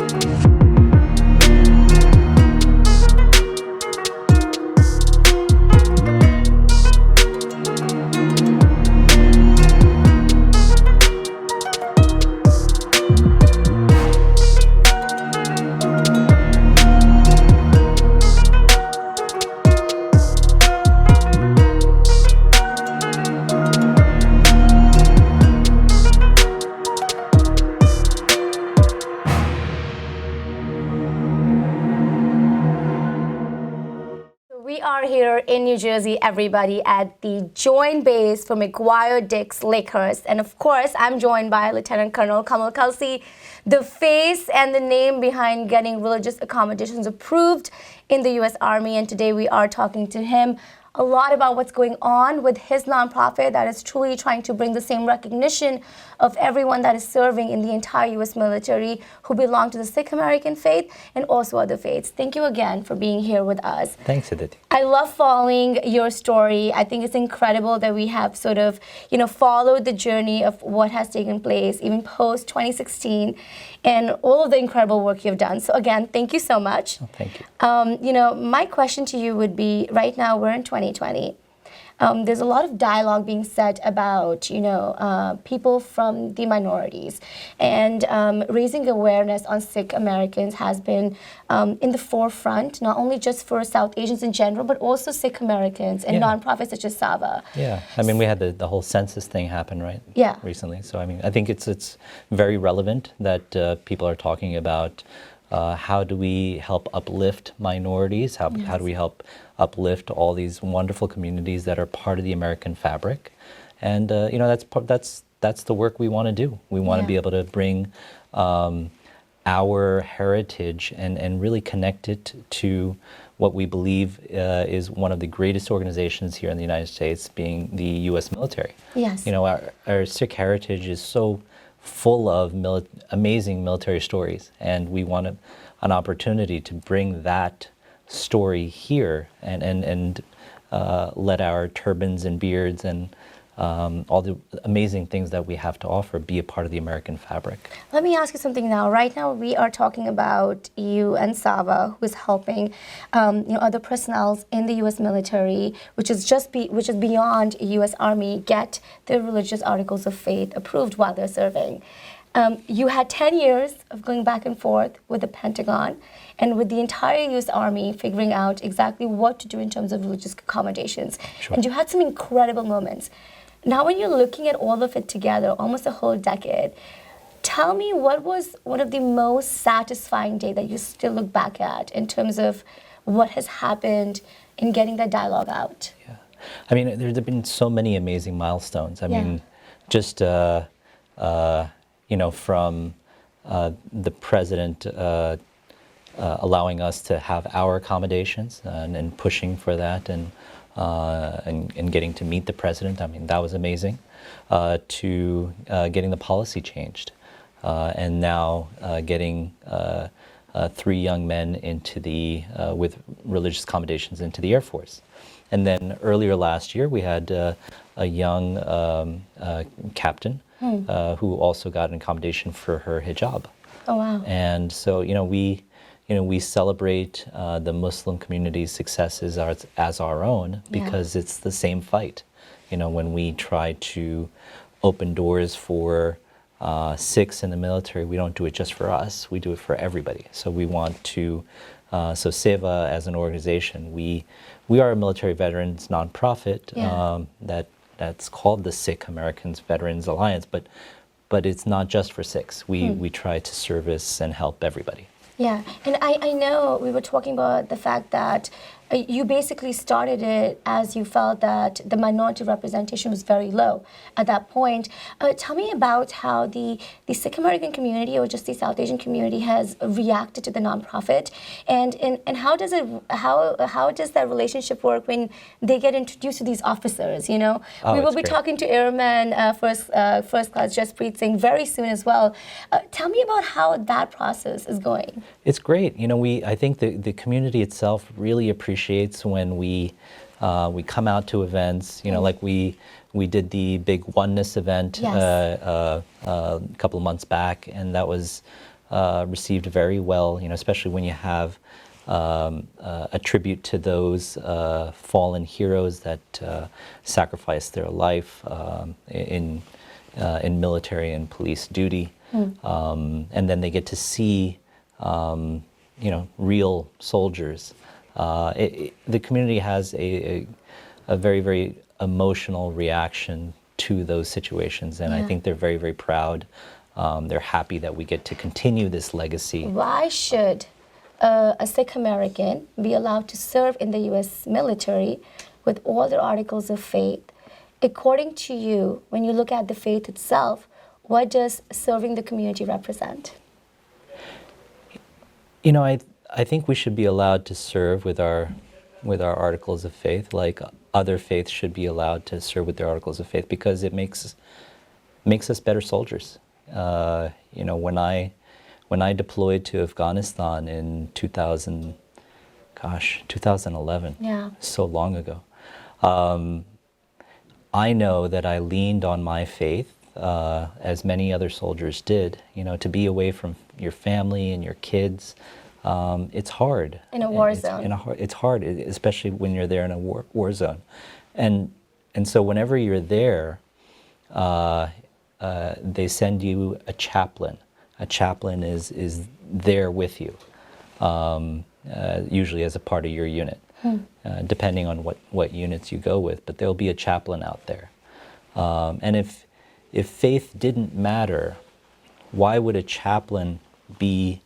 We are here in New Jersey, everybody, at the Joint Base for McGuire Dix Lakehurst. And of course, I'm joined by Lieutenant Colonel Kamal Kelsey, the face and the name behind getting religious accommodations approved in the U.S. Army. And today we are talking to him a lot about what's going on with his nonprofit that is truly trying to bring the same recognition of everyone that is serving in the entire U.S. military who belong to the Sikh American faith and also other faiths. Thank you again for being here with us. Thanks, Aditi. I love following your story. I think it's incredible that we have sort of, followed the journey of what has taken place, even post 2016, and all of the incredible work you've done. So again, thank you so much. Oh, thank you. My question to you would be, right now we're in 2020. There's a lot of dialogue being said about, people from the minorities, and raising awareness on Sikh Americans has been in the forefront, not only just for South Asians in general, but also Sikh Americans and nonprofits such as Sava. Yeah, I mean, we had the whole census thing happen, right? Yeah. Recently. So, I mean, I think it's very relevant that people are talking about how do we help uplift minorities? How do we help uplift all these wonderful communities that are part of the American fabric? And that's the work we want to do. We want to be able to bring our heritage and really connect it to what we believe is one of the greatest organizations here in the United States, being the U.S. military. Yes. Our Sikh heritage is so full of amazing military stories, and we want an opportunity to bring that story here and let our turbans and beards and all the amazing things that we have to offer be a part of the American fabric. Let me ask you something now. Right now, we are talking about you and Sava, who is helping other personnel in the U.S. military, which is beyond U.S. Army, get their religious articles of faith approved while they're serving. You had 10 years of going back and forth with the Pentagon and with the entire U.S. Army figuring out exactly what to do in terms of religious accommodations. Sure. And you had some incredible moments. Now, when you're looking at all of it together, almost a whole decade, tell me what was one of the most satisfying day that you still look back at in terms of what has happened in getting that dialogue out? Yeah, I mean, there have been so many amazing milestones. I mean, just from the president allowing us to have our accommodations and pushing for that and getting to meet the president. I mean, that was amazing. To getting the policy changed, and now getting 3 young men into with religious accommodations into the Air Force. And then earlier last year, we had a young captain who also got an accommodation for her hijab. Oh, wow. And so, we celebrate the Muslim community's successes as our own because it's the same fight. When we try to open doors for Sikhs in the military, we don't do it just for us, we do it for everybody. So we want to, so Seva as an organization, we are a military veterans nonprofit that's called the Sikh Americans Veterans Alliance, but it's not just for Sikhs. We try to service and help everybody. Yeah, and I know we were talking about the fact that you basically started it as you felt that the minority representation was very low at that point. Tell me about how the Sikh American community or just the South Asian community has reacted to the nonprofit, and how does that relationship work when they get introduced to these officers? We will be talking to Airman first class Jaspreet Singh very soon as well. Tell me about how that process is going. It's great. I think the community itself really appreciates when we come out to events. Like we did the big oneness event a couple of months back, and that was received very well, especially when you have a tribute to those fallen heroes that sacrificed their life in military and police duty. And then they get to see, real soldiers. The community has a very, very emotional reaction to those situations, and I think they're very, very proud. They're happy that we get to continue this legacy. Why should a Sikh American be allowed to serve in the U.S. military with all their articles of faith? According to you, when you look at the faith itself, what does serving the community represent? I think we should be allowed to serve with our articles of faith, like other faiths should be allowed to serve with their articles of faith, because it makes us better soldiers. When I deployed to Afghanistan in 2011, so long ago, I know that I leaned on my faith, as many other soldiers did. To be away from your family and your kids, it's hard. In a war zone. It's hard, especially when you're there in a war zone. And so whenever you're there, they send you a chaplain. A chaplain is there with you, usually as a part of your unit, depending on what units you go with. But there'll be a chaplain out there. And if faith didn't matter, why would a chaplain be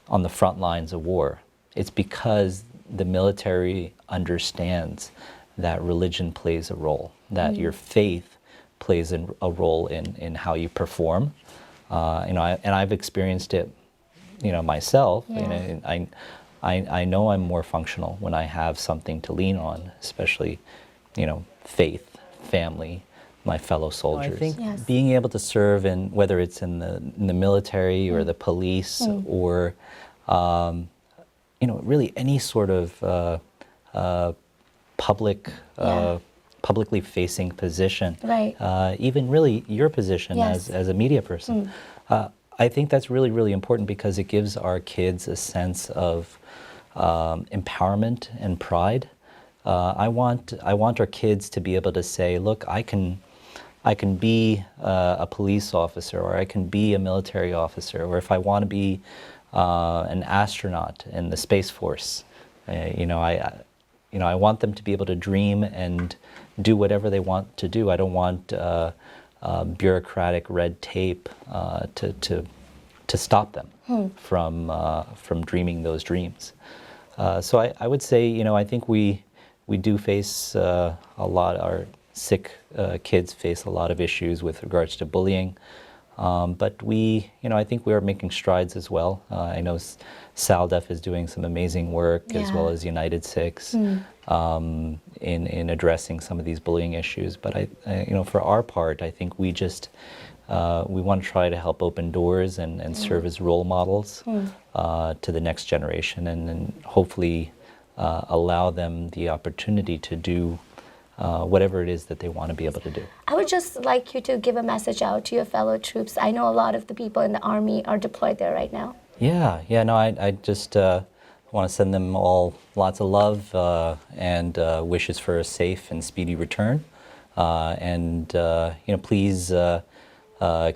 on the front lines of war? It's because the military understands that religion plays a role, that your faith plays a role in how you perform. And I've experienced it, myself. I know I'm more functional when I have something to lean on, especially, faith, family, my fellow soldiers. I think being able to serve in, whether it's in the military or the police or, really any sort of publicly facing position, even really your position as a media person. I think that's really, really important, because it gives our kids a sense of empowerment and pride. I want our kids to be able to say, look, I can be a police officer, or I can be a military officer, or if I want to be an astronaut in the Space Force, I want them to be able to dream and do whatever they want to do. I don't want bureaucratic red tape to stop them from dreaming those dreams. So I would say, I think we do face a lot. Our Sikh kids face a lot of issues with regards to bullying. But I think we are making strides as well. I know SALDEF is doing some amazing work, as well as United Sikhs, in addressing some of these bullying issues. But for our part, I think we just we want to try to help open doors and serve as role models to the next generation, and hopefully allow them the opportunity to do whatever it is that they want to be able to do. I would just like you to give a message out to your fellow troops. I know a lot of the people in the Army are deployed there right now. No, I just want to send them all lots of love and wishes for a safe and speedy return. Please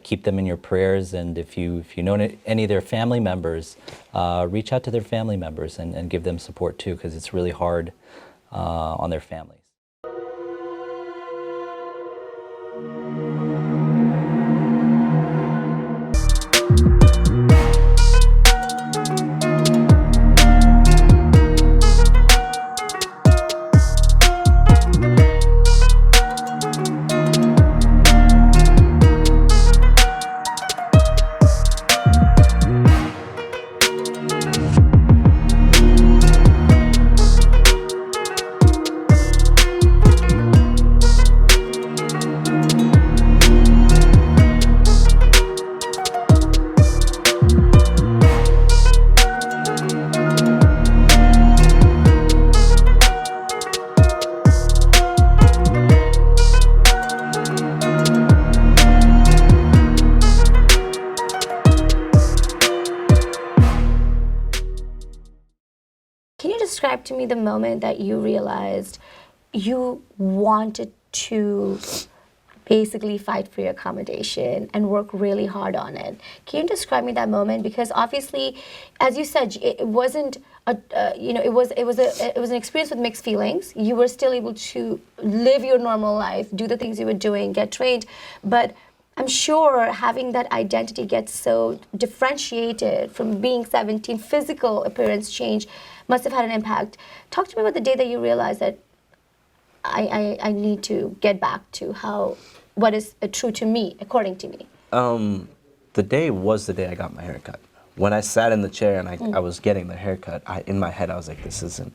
keep them in your prayers, and if you know any of their family members, reach out to their family members and give them support too, because it's really hard on their families. describe to me the moment that you realized you wanted to basically fight for your accommodation and work really hard on it? Can you describe me that moment? Because obviously, as you said, it wasn't a, it was an experience with mixed feelings. You were still able to live your normal life, do the things you were doing, get trained, but I'm sure having that identity get so differentiated from being 17, physical appearance change must have had an impact. Talk to me about the day that you realized that I need to get back to what is true to me, according to me. The day was the day I got my haircut. When I sat in the chair and I was getting the haircut, in my head I was like, this isn't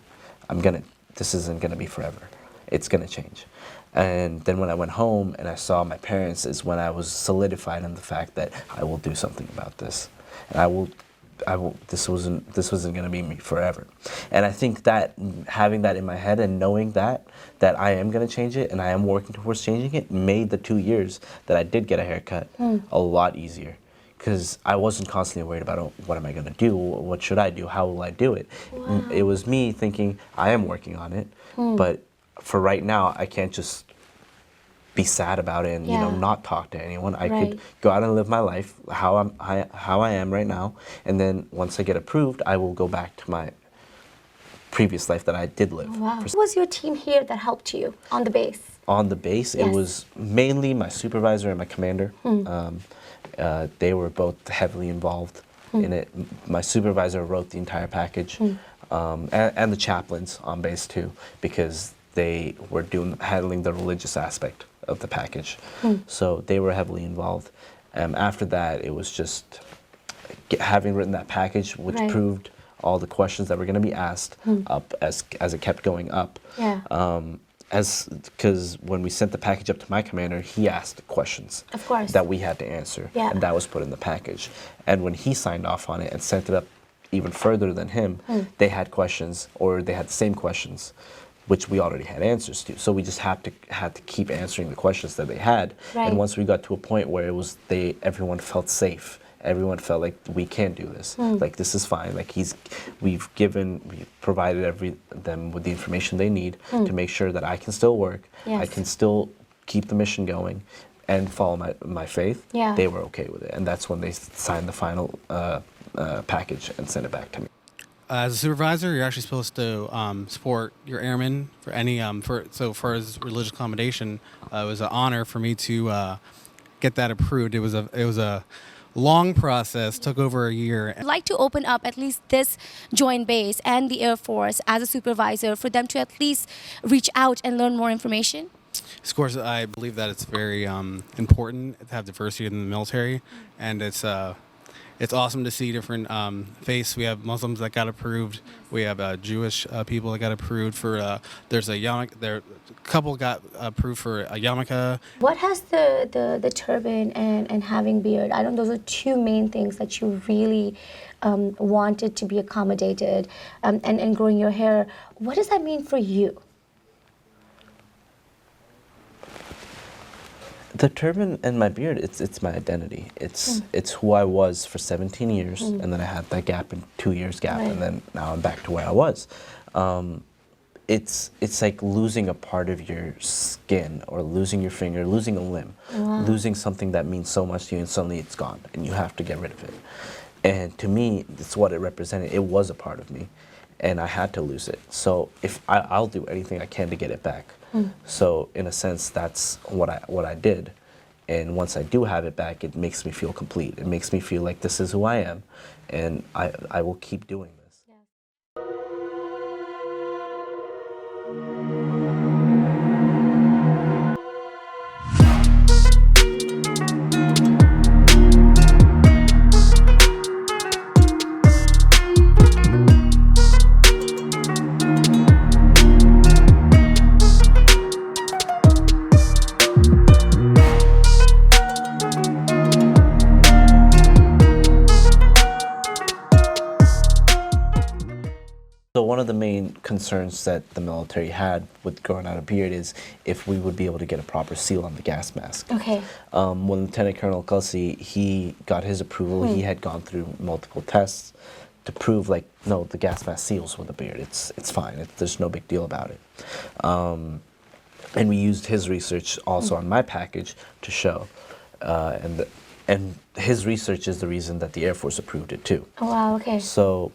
gonna be forever. It's gonna change. And then when I went home and I saw my parents is when I was solidified in the fact that I will do something about this. And this wasn't gonna be me forever. And I think that having that in my head and knowing that I am gonna change it and I am working towards changing it made the 2 years that I did get a haircut a lot easier. Because I wasn't constantly worried about, oh, what am I gonna do? What should I do? How will I do it? Wow. It was me thinking, I am working on it, but for right now, I can't just be sad about it and not talk to anyone. I could go out and live my life how I am right now, and then once I get approved, I will go back to my previous life that I did live. Wow. Who was your team here that helped you on the base? On the base, it was mainly my supervisor and my commander. They were both heavily involved in it. My supervisor wrote the entire package, and the chaplains on base too, because they were handling the religious aspect of the package. So they were heavily involved. After that, it was just having written that package, which proved all the questions that were going to be asked up as it kept going up. Because when we sent the package up to my commander, he asked questions that we had to answer, and that was put in the package. And when he signed off on it and sent it up even further than him, they had questions, or they had the same questions, which we already had answers to. So we just had to keep answering the questions that they had. And once we got to a point where everyone felt safe. Everyone felt like we can do this. Like this is fine. Like we've provided them with the information they need to make sure that I can still work. I can still keep the mission going, and follow my faith. They were okay with it, and that's when they signed the final package and sent it back to me. As a supervisor, you're actually supposed to support your airmen for any for his religious accommodation. It was an honor for me to get that approved. It was a long process, took over a year. I'd like to open up at least this joint base and the Air Force as a supervisor for them to at least reach out and learn more information. Of course, I believe that it's very important to have diversity in the military, and it's awesome to see different faiths. We have Muslims that got approved. We have Jewish people that got approved for. There's a couple got approved for a yarmulke. What has the turban and having beard? I don't. Those are two main things that you really wanted to be accommodated, and growing your hair. What does that mean for you? The turban and my beard, it's my identity. It's who I was for 17 years, and then I had that gap in 2 years gap, and then now I'm back to where I was. It's like losing a part of your skin, or losing your finger, losing a limb, losing something that means so much to you, and suddenly it's gone, and you have to get rid of it. And to me, it's what it represented. It was a part of me, and I had to lose it. So if I'll do anything I can to get it back. So in a sense, that's what I did. And once I do have it back, it makes me feel complete. It makes me feel like this is who I am, and I will keep doing this. So one of the main concerns that the military had with growing out a beard is if we would be able to get a proper seal on the gas mask. Okay. When Lieutenant Colonel Kelsey, he got his approval, he had gone through multiple tests to prove like, no, the gas mask seals with a beard. It's fine. There's no big deal about it. And we used his research also on my package to show, and his research is the reason that the Air Force approved it too. Oh wow, okay. So,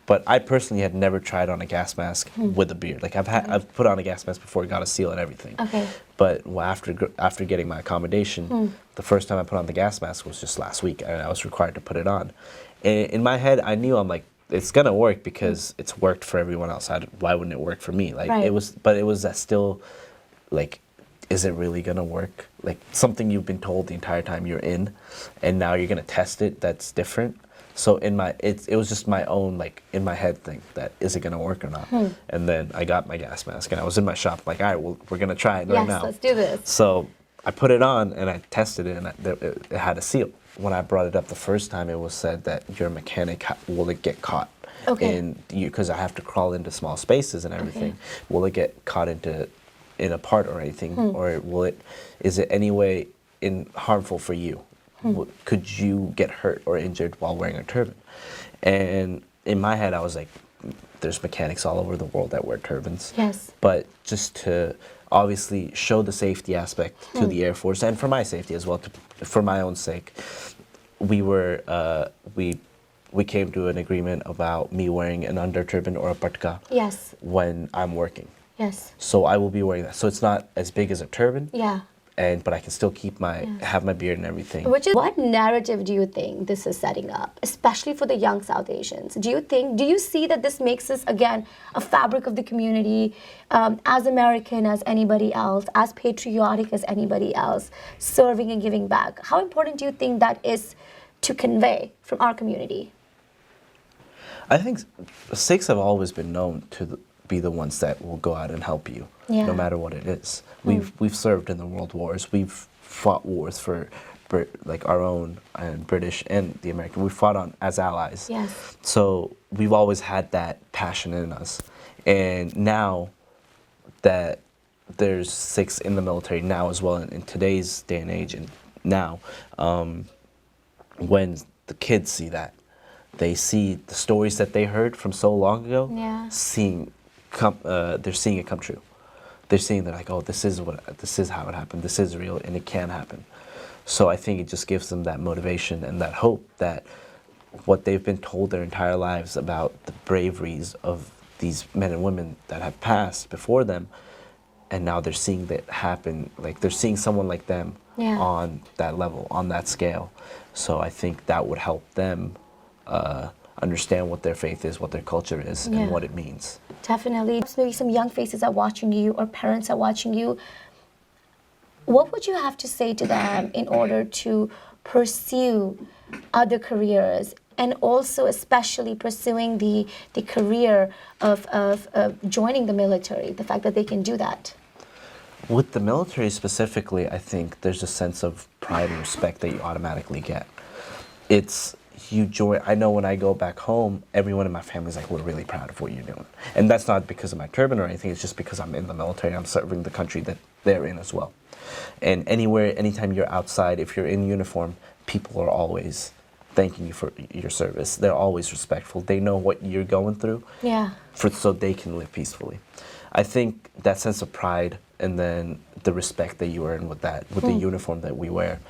but I personally had never tried on a gas mask with a beard. Like I've put on a gas mask before, got a seal and everything. Okay. But after getting my accommodation, the first time I put on the gas mask was just last week, and I was required to put it on. And in my head, I knew, I'm like, it's gonna work because it's worked for everyone else. Why wouldn't it work for me? Like right. it was that still, like, is it really gonna work? Like something you've been told the entire time you're in, and now you're gonna test it. That's different. So it was just my own, like, in my head thing that, is it gonna work or not? And then I got my gas mask and I was in my shop like, all right, well, we're gonna try it right now. Yes, let's do this. So I put it on and I tested it, and it had a seal. When I brought it up the first time, it was said that your mechanic, will it get caught? Okay. Because I have to crawl into small spaces and everything. Okay. Will it get caught in a part or anything, or is it any way harmful for you? Could you get hurt or injured while wearing a turban? And in my head, I was like, there's mechanics all over the world that wear turbans. Yes. But just to obviously show the safety aspect to the Air Force, and for my safety as well, for my own sake, we came to an agreement about me wearing an under turban or a patka. Yes. When I'm working. Yes. So I will be wearing that. So it's not as big as a turban. Yeah. But I can still keep have my beard and everything. What narrative do you think this is setting up, especially for the young South Asians? Do you see that this makes us, again, a fabric of the community, as American as anybody else, as patriotic as anybody else, serving and giving back? How important do you think that is to convey from our community? I think Sikhs have always been known to be the ones that will go out and help you, no matter what it is. We've served in the world wars. We've fought wars for like our own, and British and the American. We fought on as allies. Yes. So we've always had that passion in us. And now that there's Sikhs in the military now as well, in today's day and age, and now, when the kids see that, they see the stories that they heard from so long ago, they're seeing it come true. They're seeing, they're like, oh, this is how it happened. This is real, and it can happen. So I think it just gives them that motivation and that hope that what they've been told their entire lives about the braveries of these men and women that have passed before them, and now they're seeing that happen. Like, they're seeing someone like them on that level, on that scale. So I think that would help them understand what their faith is, what their culture is, and what it means. Definitely. Maybe some young faces are watching you, or parents are watching you. What would you have to say to them in order to pursue other careers, and also especially pursuing the career of joining the military, the fact that they can do that? With the military specifically, I think there's a sense of pride and respect that you automatically get. You join. I know when I go back home, everyone in my family is like, we're really proud of what you're doing. And that's not because of my turban or anything, it's just because I'm in the military, I'm serving the country that they're in as well. And anytime you're outside, if you're in uniform, people are always thanking you for your service. They're always respectful. They know what you're going through, so they can live peacefully. I think that sense of pride, and then the respect that you earn with the uniform that we wear,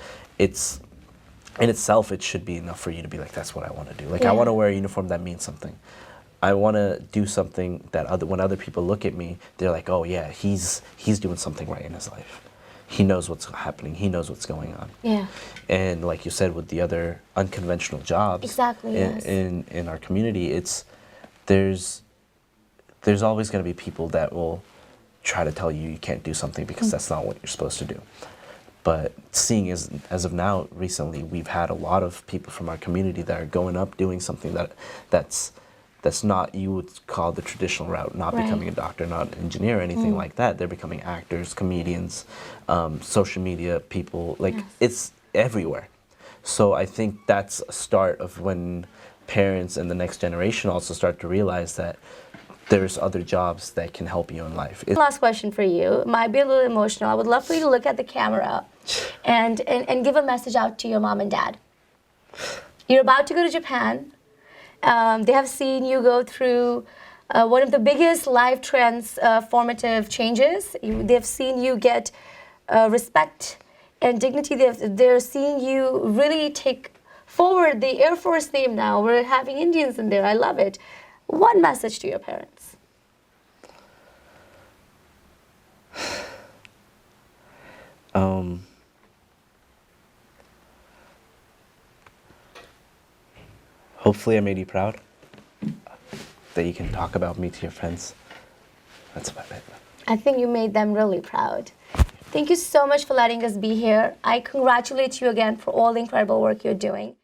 in itself, it should be enough for you to be like, that's what I want to do. Like, I want to wear a uniform that means something. I want to do something that when other people look at me, they're like, oh yeah, he's doing something right in his life. He knows what's happening. He knows what's going on. Yeah. And like you said, with the other unconventional jobs in our community, there's always going to be people that will try to tell you can't do something because that's not what you're supposed to do. But seeing as of now, recently, we've had a lot of people from our community that are going up doing something that's not, you would call the traditional route, not becoming a doctor, not an engineer or anything like that. They're becoming actors, comedians, social media people, like it's everywhere. So I think that's a start of when parents and the next generation also start to realize that there's other jobs that can help you in life. Last question for you. Might be a little emotional. I would love for you to look at the camera and give a message out to your mom and dad. You're about to go to Japan, They have seen you go through one of the biggest life transformative changes. They've seen you get respect and dignity. They're seeing you really take forward the Air Force name now. We're having Indians in there. I love it. One message to your parents. Hopefully I made you proud, that you can talk about me to your friends. That's about it. I think you made them really proud. Thank you so much for letting us be here. I congratulate you again for all the incredible work you're doing.